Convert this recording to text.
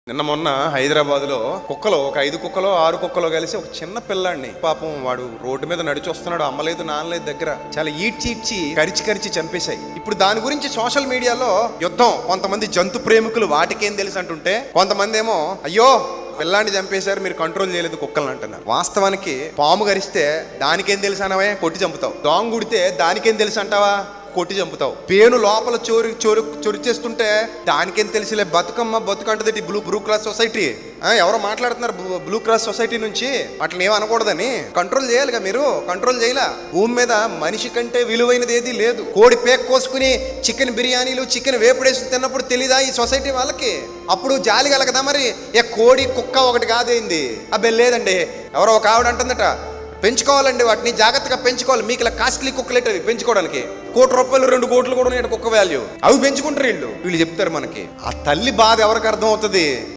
నిన్న మొన్న హైదరాబాద్లో కుక్కలు ఒక 5 కుక్కలో 6 కుక్కలో కలిసి ఒక చిన్న పిల్లాడిని, పాపం వాడు రోడ్డు మీద నడిచి వస్తున్నాడు, అమ్మలేదు నాన్నలేదు దగ్గర, చాలా ఈడ్చి కరిచి చంపేశాయి. ఇప్పుడు దాని గురించి సోషల్ మీడియాలో యుద్ధం. కొంతమంది జంతు ప్రేమికులు వాటికేం తెలుసు అంటుంటే, కొంతమంది ఏమో అయ్యో పిల్లాన్ని చంపేశారు, మీరు కంట్రోల్ చేయలేదు కుక్కలను అంటున్నారు. వాస్తవానికి పాము గరిస్తే దానికేం తెలుసు అనవే, కొట్టి చంపుతావు. దోంగ గుడితే దానికేం తెలుసు అంటావా, కొట్టి చంపుతావు. పేను లోపల చొరి చేస్తుంటే దానికేం తెలిసిలే, బతుకంటది బ్లూ క్రాస్ సొసైటీ. ఎవరో మాట్లాడుతున్నారు బ్లూ క్రాస్ సొసైటీ నుంచి, అట్లా ఏం అనకూడదని. కంట్రోల్ చేయాలిగా, మీరు కంట్రోల్ చేయలే. భూమి మీద మనిషి కంటే విలువైనది ఏది లేదు. కోడి పేక్ కోసుకుని చికెన్ బిర్యానీలు, చికెన్ వేపుడేసి తిన్నప్పుడు తెలీదా ఈ సొసైటీ వాళ్ళకి? అప్పుడు జాలి కలగదా మరి? కోడి కుక్క ఒకటి కాదేంది? అబ్బే లేదండి, ఎవరో ఒక ఆవిడ అంటుందట, పెంచుకోవాలండి వాటిని, జాగ్రత్తగా పెంచుకోవాలి. మీకు ఇలా కాస్ట్లీ కుక్కలేటవి పెంచుకోవడానికి ₹1 2 కోట్లు కూడా ఉన్నాయి కుక్క వాల్యూ. అవి పెంచుకుంటారు వీళ్ళు చెప్తారు మనకి. ఆ తల్లి బాధ ఎవరికి అర్థం అవుతుంది?